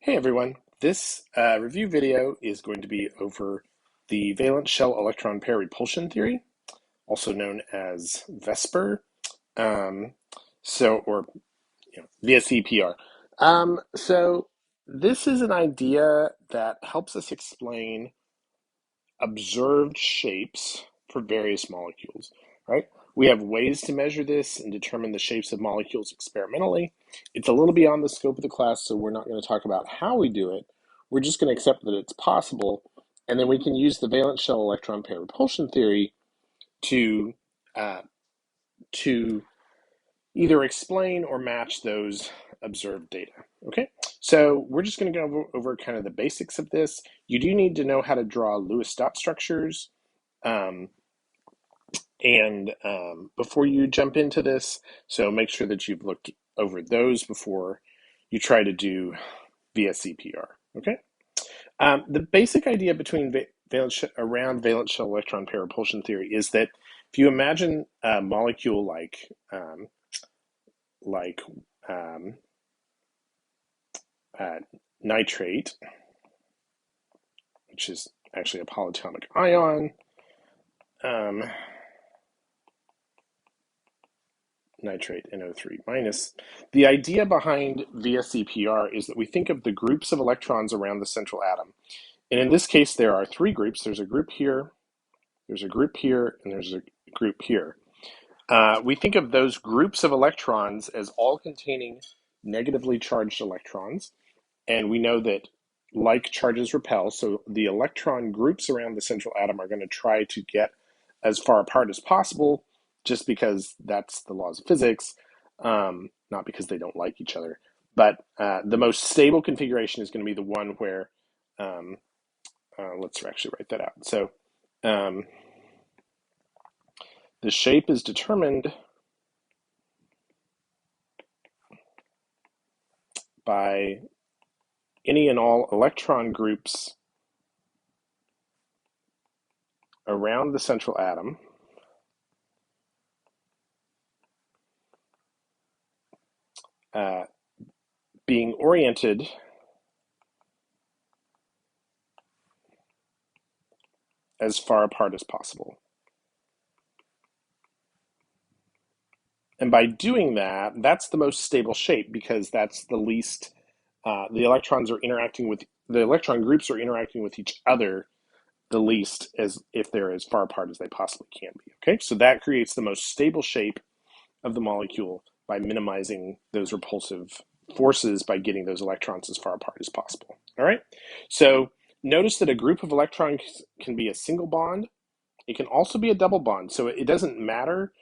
Hey everyone, this review video is going to be over the valence shell electron pair repulsion theory, also known as VSEPR, um, or VSEPR. So this is an idea that helps us explain observed shapes for various molecules, right? We have ways to measure this and determine the shapes of molecules experimentally. It's a little beyond the scope of the class, so we're not going to talk about how we do it. We're just going to accept that it's possible, and then we can use the valence shell electron pair repulsion theory to uh, to either explain or match those observed data. Okay, so we're just going to go over kind of the basics of this. You do need to know how to draw Lewis dot structures. Um, before you jump into this, so make sure that you've looked over those before you try to do VSEPR. Okay. The basic idea between around valence shell electron pair repulsion theory is that if you imagine a molecule like um, uh, nitrate, which is actually a polyatomic ion. Nitrate NO3 minus. The idea behind VSEPR is that we think of the groups of electrons around the central atom. And in this case, there are three groups. There's a group here, there's a group here, and there's a group here. We think of those groups of electrons as all containing negatively charged electrons. And we know that like charges repel, so the electron groups around the central atom are going to try to get as far apart as possible, just because that's the laws of physics, not because they don't like each other. But the most stable configuration is going to be the one where, let's actually write that out. So the shape is determined by any and all electron groups around the central atom being oriented as far apart as possible. And by doing that, that's the most stable shape because that's the least, the electron groups are interacting with each other the least as if they're as far apart as they possibly can be. Okay, so that creates the most stable shape of the molecule by minimizing those repulsive forces by getting those electrons as far apart as possible. All right, so notice that a group of electrons can be a single bond. It can also be a double bond, so it doesn't matter.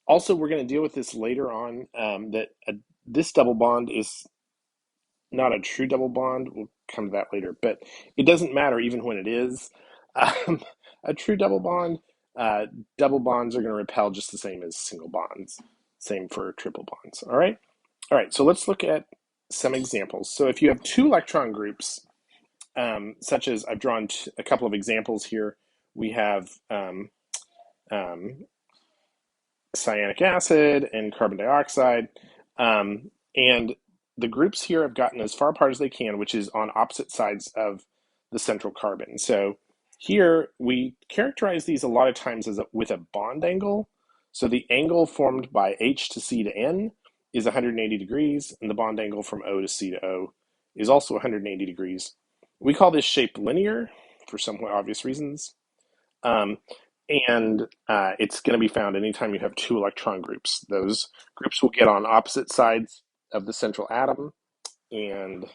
Also, we're going to deal with this later on, this double bond is not a true double bond. We'll come to that later, but it doesn't matter even when it is a true double bond. Double bonds are going to repel just the same as single bonds. Same for triple bonds. All right. All right. So let's look at some examples. So if you have two electron groups, such as I've drawn a couple of examples here, we have cyanic acid and carbon dioxide, and the groups here have gotten as far apart as they can, which is on opposite sides of the central carbon. So here we characterize these a lot of times with a bond angle. So the angle formed by H to C to N is 180 degrees, and the bond angle from O to C to O is also 180 degrees. We call this shape linear for somewhat obvious reasons. And it's going to be found anytime you have two electron groups. Those groups will get on opposite sides of the central atom, and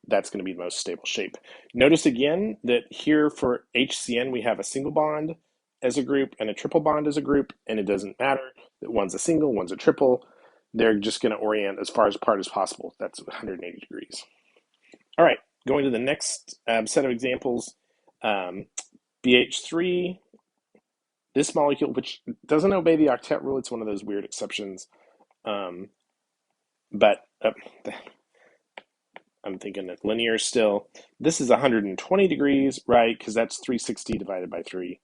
that's going to be the most stable shape. Notice again that here for HCN we have a single bond as a group and a triple bond as a group, and it doesn't matter that one's a single, one's a triple. They're just going to orient as far apart as possible. That's 180 degrees. All right, going to the next set of examples. BH3, this molecule, which doesn't obey the octet rule, it's one of those weird exceptions. But I'm thinking that linear still. This is 120 degrees, right? Because that's 360 divided by 3.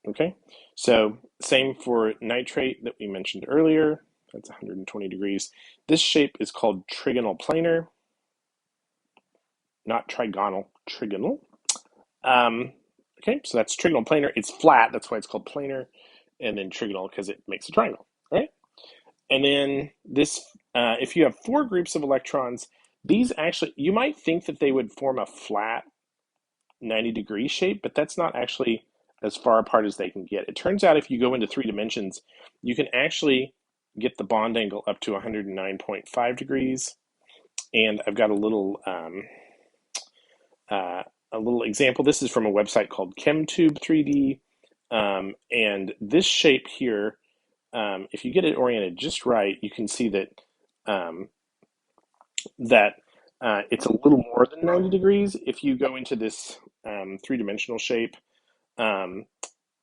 Okay, so same for nitrate that we mentioned earlier. That's 120 degrees. This shape is called trigonal planar. not trigonal, trigonal. Okay, so that's trigonal planar. It's flat, that's why it's called planar, and then trigonal because it makes a triangle, right? And then this, if you have four groups of electrons, these actually, you might think that they would form a flat 90-degree shape, but that's not actually as far apart as they can get. It turns out if you go into 3 dimensions, you can actually get the bond angle up to 109.5 degrees. And I've got a little example. This is from a website called ChemTube 3D. And this shape here, if you get it oriented just right, you can see that um, it's a little more than 90 degrees. If you go into this three-dimensional shape, um,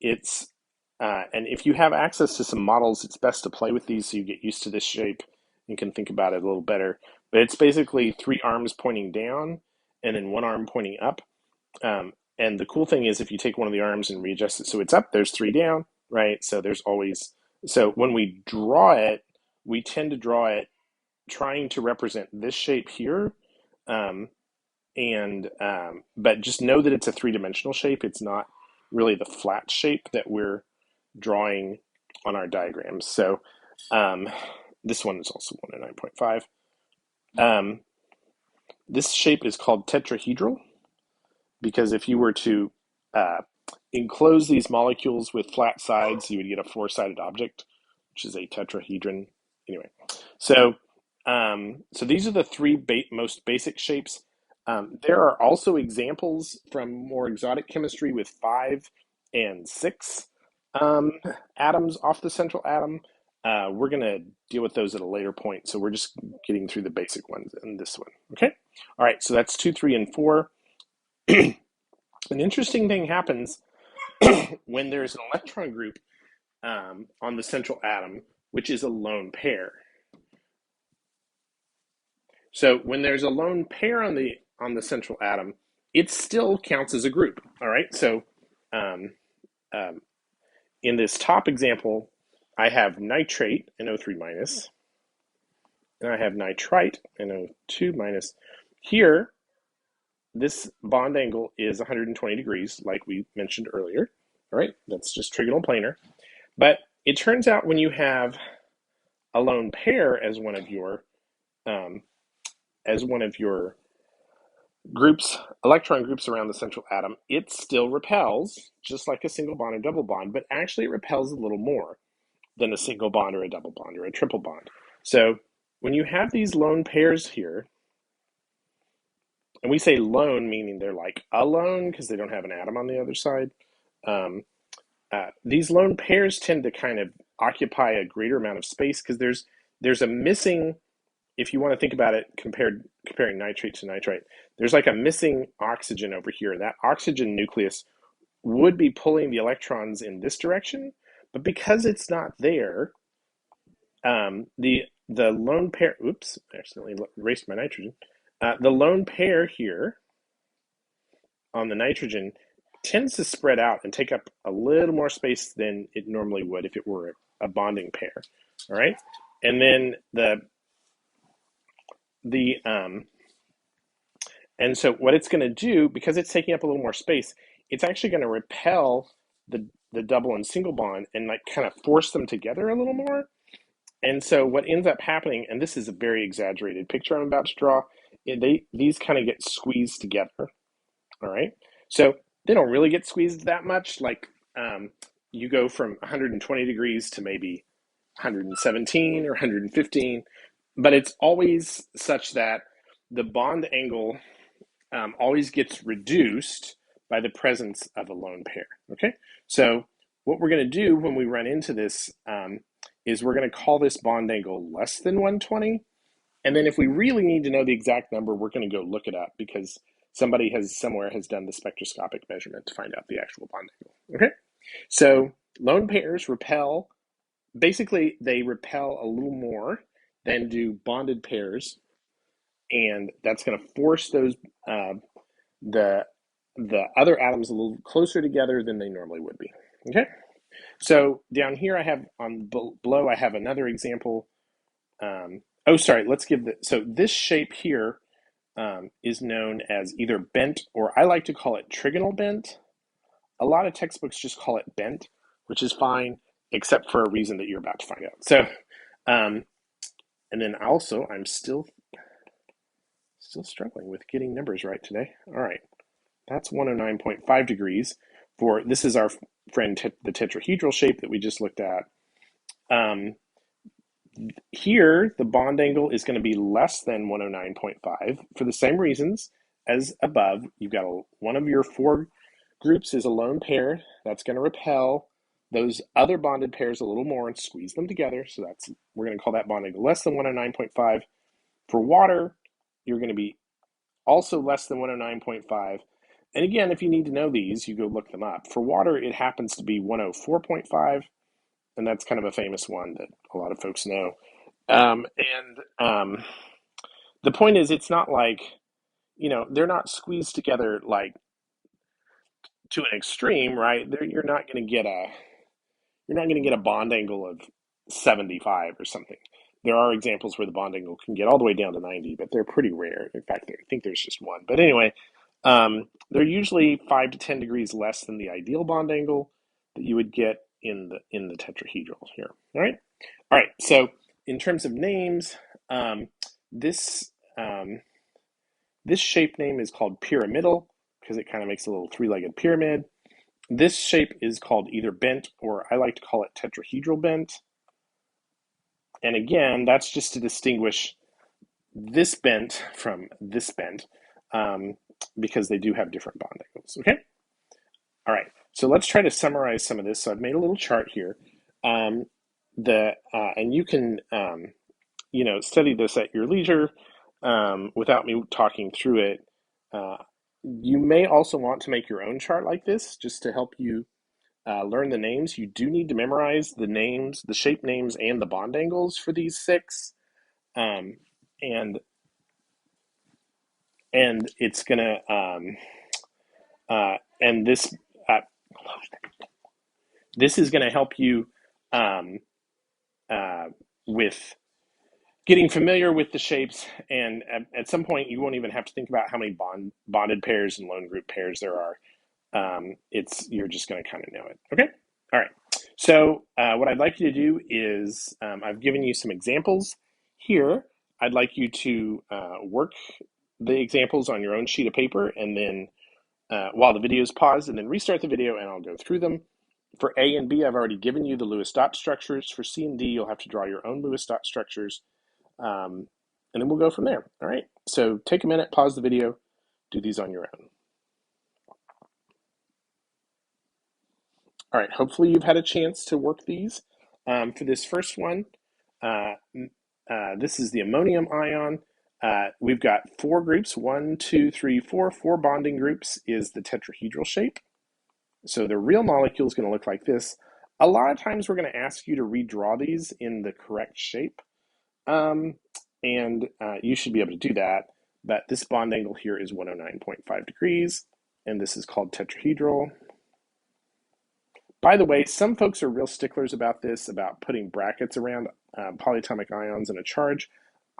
and if you have access to some models, it's best to play with these so you get used to this shape and can think about it a little better. But it's basically 3 arms pointing down and then 1 arm pointing up. And the cool thing is if you take one of the arms and readjust it so it's up, there's 3 down, right? So there's always, so when we draw it, we tend to draw it trying to represent this shape here. But just know that it's a 3-dimensional shape. It's not really the flat shape that we're drawing on our diagrams. So this one is also 109.5. This shape is called tetrahedral because if you were to enclose these molecules with flat sides, you would get a 4-sided object, which is a tetrahedron. Anyway, so these are the 3 most basic shapes. There are also examples from more exotic chemistry with 5 and 6 atoms off the central atom. We're going to deal with those at a later point, so we're just getting through the basic ones in this one. Okay? All right, so that's 2, 3, and 4. An interesting thing happens when there's an electron group on the central atom, which is a lone pair. So when there's a lone pair on the central atom, it still counts as a group. All right. So in this top example, I have nitrate, NO3 minus, and I have nitrite, NO2 minus. Here, this bond angle is 120 degrees, like we mentioned earlier. All right, that's just trigonal planar. But it turns out when you have a lone pair as one of your groups, electron groups around the central atom, it still repels just like a single bond or double bond, but actually it repels a little more than a single bond or a double bond or a triple bond. So when you have these lone pairs here, and we say lone meaning they're like alone because they don't have an atom on the other side, these lone pairs tend to kind of occupy a greater amount of space because there's a missing, if you want to think about it, comparing nitrate to nitrite, there's like a missing oxygen over here. That oxygen nucleus would be pulling the electrons in this direction, but because it's not there, the lone pair, oops, I accidentally erased my nitrogen. The lone pair here on the nitrogen tends to spread out and take up a little more space than it normally would if it were a bonding pair. All right, and then and so what it's going to do, because it's taking up a little more space, it's actually going to repel the double and single bond and like kind of force them together a little more. And so what ends up happening, and this is a very exaggerated picture I'm about to draw, these kind of get squeezed together. All right, so they don't really get squeezed that much. Like you go from 120 degrees to maybe 117 or 115, but it's always such that the bond angle always gets reduced by the presence of a lone pair. Okay, so what we're going to do when we run into this is we're going to call this bond angle less than 120. And then if we really need to know the exact number, we're going to go look it up because somebody somewhere has done the spectroscopic measurement to find out the actual bond angle. Okay, so lone pairs repel, basically they repel a little more than do bonded pairs, and that's going to force those the other atoms a little closer together than they normally would be. Okay, so down here I have below I have another example. Let's give so this shape here is known as either bent, or I like to call it trigonal bent. A lot of textbooks just call it bent, which is fine, except for a reason that you're about to find out. So, and then also, I'm still struggling with getting numbers right today. All right, that's 109.5 degrees for, this is our friend, the tetrahedral shape that we just looked at. Here, the bond angle is going to be less than 109.5 for the same reasons as above. You've got one of your four groups is a lone pair. That's going to repel those other bonded pairs a little more and squeeze them together. So that's, we're going to call that bond angle less than 109.5. For water, you're going to be also less than 109.5. And again, if you need to know these, you go look them up. For water, it happens to be 104.5. And that's kind of a famous one that a lot of folks know. The point is, it's not like, they're not squeezed together like to an extreme, right? You're not going to get a bond angle of 75 or something. There are examples where the bond angle can get all the way down to 90, but they're pretty rare. In fact, I think there's just one. But anyway, they're usually 5 to 10 degrees less than the ideal bond angle that you would get in the tetrahedral here. All right. So in terms of names, this shape name is called pyramidal because it kind of makes a little three-legged pyramid. This shape is called either bent, or I like to call it tetrahedral bent. And again, that's just to distinguish this bent from this bent, because they do have different bond angles. Okay. All right. So let's try to summarize some of this. So I've made a little chart here. And you can study this at your leisure without me talking through it. You may also want to make your own chart like this just to help you learn the names. You do need to memorize the names, the shape names, and the bond angles for these six. And it's gonna and this is gonna help you with getting familiar with the shapes, and at some point you won't even have to think about how many bonded pairs and lone group pairs there are. You're just going to kind of know it. Okay. All right. So what I'd like you to do is I've given you some examples here. I'd like you to work the examples on your own sheet of paper, and then while the video is paused, and then restart the video and I'll go through them. For A and B, I've already given you the Lewis dot structures. For C and D, you'll have to draw your own Lewis dot structures. And then we'll go from there. All right. So take a minute, pause the video, do these on your own. All right, hopefully you've had a chance to work these. For this first one, this is the ammonium ion. We've got four groups, 1, 2, 3, 4. Four bonding groups is the tetrahedral shape. So the real molecule is going to look like this. A lot of times we're going to ask you to redraw these in the correct shape. And you should be able to do that. But this bond angle here is 109.5 degrees, and this is called tetrahedral. By the way, some folks are real sticklers about this, about putting brackets around polyatomic ions in a charge.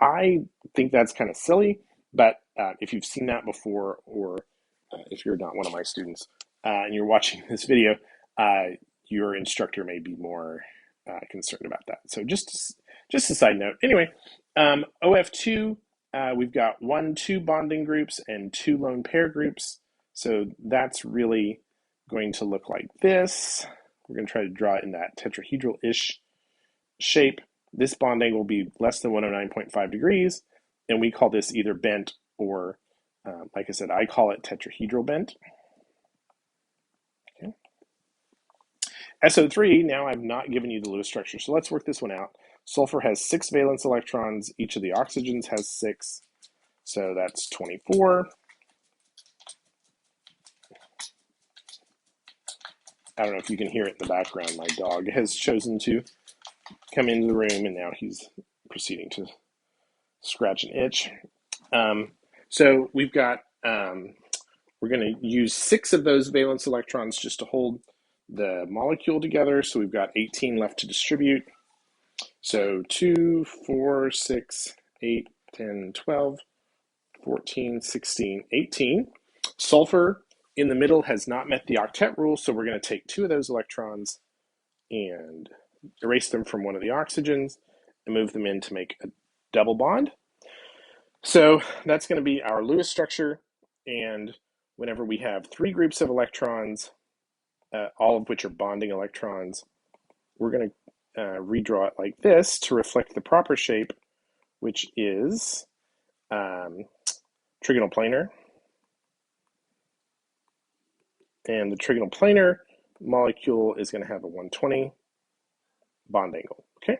I think that's kind of silly, but if you've seen that before, or if you're not one of my students and you're watching this video, your instructor may be more concerned about that. So just a side note. Anyway, OF2, we've got 1, 2 bonding groups and 2 lone pair groups. So that's really going to look like this. We're going to try to draw it in that tetrahedral-ish shape. This bond angle will be less than 109.5 degrees, and we call this either bent or, like I said, I call it tetrahedral bent. Okay. SO3, now I've not given you the Lewis structure, so let's work this one out. Sulfur has 6 valence electrons. Each of the oxygens has 6, so that's 24. I don't know if you can hear it in the background. My dog has chosen to come into the room, and now he's proceeding to scratch an itch. So we've got, we're going to use 6 of those valence electrons just to hold the molecule together. So we've got 18 left to distribute. So 2, 4, 6, 8, 10, 12. 14, 16, 18. Sulfur in the middle has not met the octet rule, so we're going to take 2 of those electrons and erase them from one of the oxygens and move them in to make a double bond. So that's going to be our Lewis structure, and whenever we have 3 groups of electrons, all of which are bonding electrons, we're going to redraw it like this to reflect the proper shape, which is trigonal planar. And the trigonal planar molecule is going to have a 120 bond angle. Okay.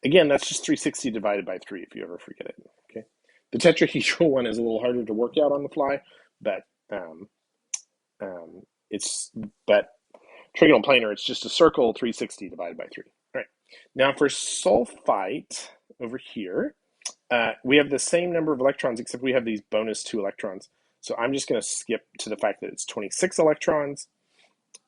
Again, that's just 360 divided by 3 if you ever forget it. Okay. The tetrahedral one is a little harder to work out on the fly, but trigonal planar, it's just a circle 360 divided by 3. All right. Now for sulfite over here, we have the same number of electrons, except we have these bonus 2 electrons. So I'm just going to skip to the fact that it's 26 electrons.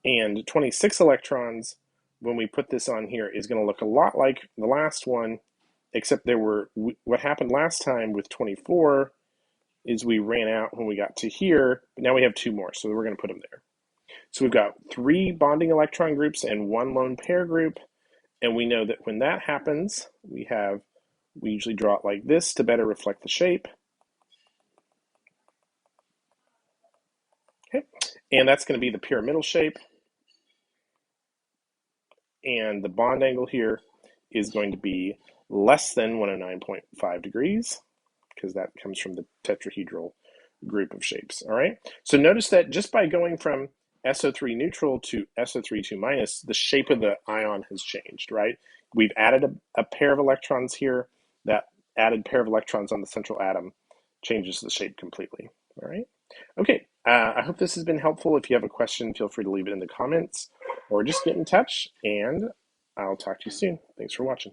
And 26 electrons, when we put this on here, is going to look a lot like the last one, except what happened last time with 24 is we ran out when we got to here, but now we have 2 more, so we're going to put them there. So we've got 3 bonding electron groups and 1 lone pair group, and we know that when that happens, we usually draw it like this to better reflect the shape. Okay, and that's going to be the pyramidal shape. And the bond angle here is going to be less than 109.5 degrees, because that comes from the tetrahedral group of shapes. All right, so notice that just by going from SO3 neutral to SO3 2 minus, the shape of the ion has changed, right? We've added a pair of electrons here. That added pair of electrons on the central atom changes the shape completely. All right, okay, I hope this has been helpful. If you have a question, feel free to leave it in the comments or just get in touch, and I'll talk to you soon. Thanks for watching.